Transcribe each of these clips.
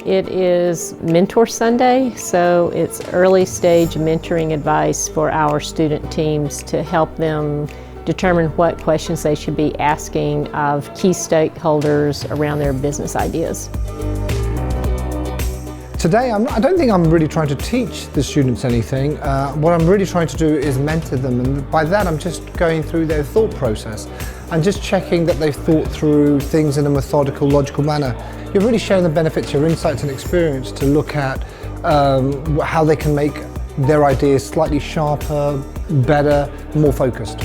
It is Mentor Sunday, so it's early stage mentoring advice for our student teams to help them determine what questions they should be asking of key stakeholders around their business ideas. Today, I don't think I'm really trying to teach the students anything. What I'm really trying to do is mentor them, and by that I'm just going through their thought process and just checking that they've thought through things in a methodical, logical manner. You're really sharing the benefits, your insights and experience to look at how they can make their ideas slightly sharper, better, more focused.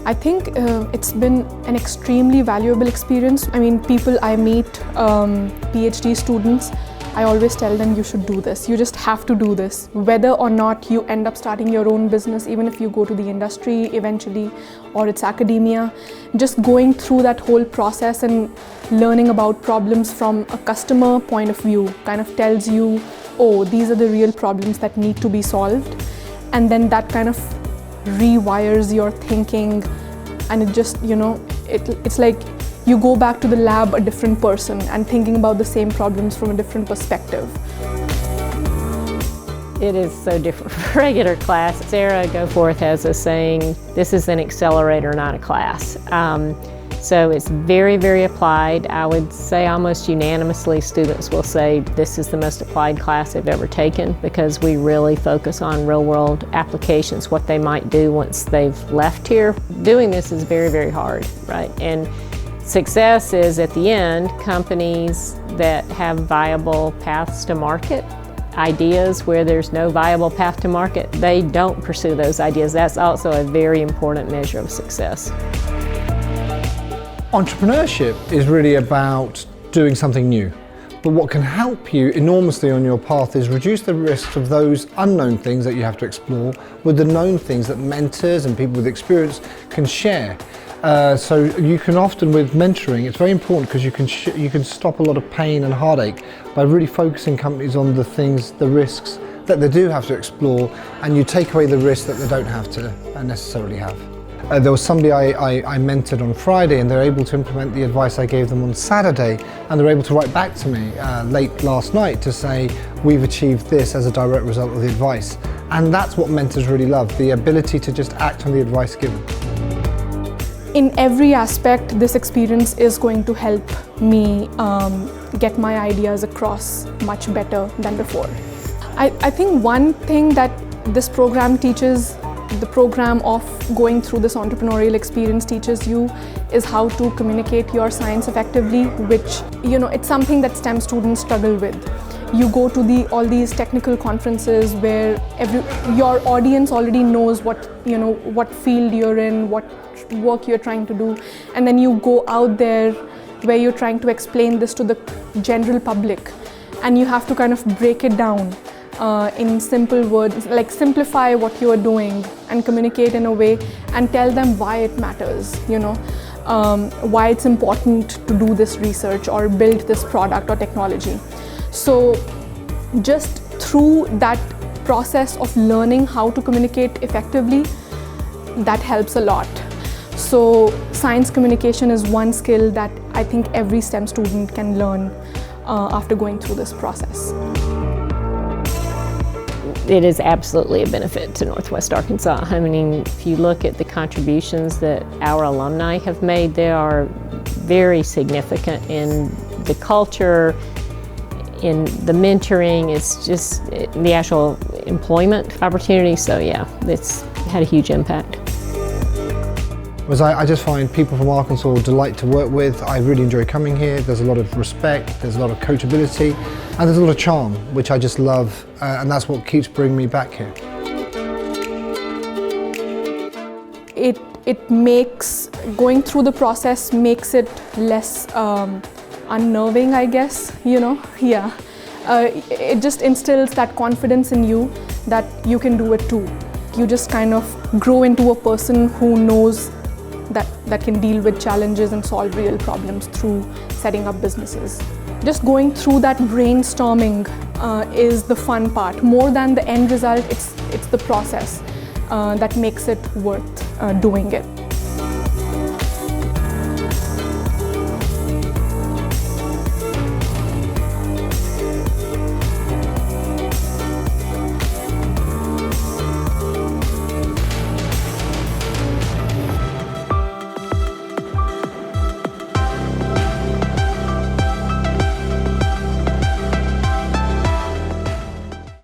I think it's been an extremely valuable experience. I mean, people I meet, PhD students, I always tell them you should do this. You just have to do this. Whether or not you end up starting your own business, even if you go to the industry eventually, or it's academia, just going through that whole process and learning about problems from a customer point of view kind of tells you, oh, these are the real problems that need to be solved. And then that kind of rewires your thinking, and it just, it's like you go back to the lab a different person and thinking about the same problems from a different perspective. It is so different from regular class. Sarah Goforth has a saying, this is an accelerator, not a class. So it's very, very applied. I would say almost unanimously students will say this is the most applied class they've ever taken, because we really focus on real-world applications, what they might do once they've left here. Doing this is very, very hard, right? And success is, at the end, companies that have viable paths to market. Ideas where there's no viable path to market, they don't pursue those ideas. That's also a very important measure of success. Entrepreneurship is really about doing something new. But what can help you enormously on your path is reduce the risks of those unknown things that you have to explore with the known things that mentors and people with experience can share. So you can often, with mentoring, it's very important because you can stop a lot of pain and heartache by really focusing companies on the things, the risks that they do have to explore, and you take away the risks that they don't have to necessarily have. There was somebody I mentored on Friday, and they're able to implement the advice I gave them on Saturday, and they're able to write back to me late last night to say, we've achieved this as a direct result of the advice. And that's what mentors really love, the ability to just act on the advice given. In every aspect, this experience is going to help me get my ideas across much better than before. I think one thing that this program teaches, the program of going through this entrepreneurial experience teaches you, is how to communicate your science effectively, which, it's something that STEM students struggle with. You go to all these technical conferences where your audience already knows what field you're in, what work you're trying to do, and then you go out there where you're trying to explain this to the general public, and you have to kind of break it down in simple words, like simplify what you are doing and communicate in a way and tell them why it matters, why it's important to do this research or build this product or technology. So just through that process of learning how to communicate effectively, that helps a lot. So science communication is one skill that I think every STEM student can learn after going through this process. It is absolutely a benefit to Northwest Arkansas. I mean, if you look at the contributions that our alumni have made, they are very significant in the culture, in the mentoring, it's just the actual employment opportunity. So yeah, it's had a huge impact. I just find people from Arkansas delight to work with. I really enjoy coming here. There's a lot of respect, there's a lot of coachability, and there's a lot of charm, which I just love, and that's what keeps bringing me back here. It makes, going through the process makes it less unnerving, I guess, yeah. It just instills that confidence in you that you can do it too. You just kind of grow into a person who knows that can deal with challenges and solve real problems through setting up businesses. Just going through that brainstorming is the fun part. More than the end result, it's the process that makes it worth doing it.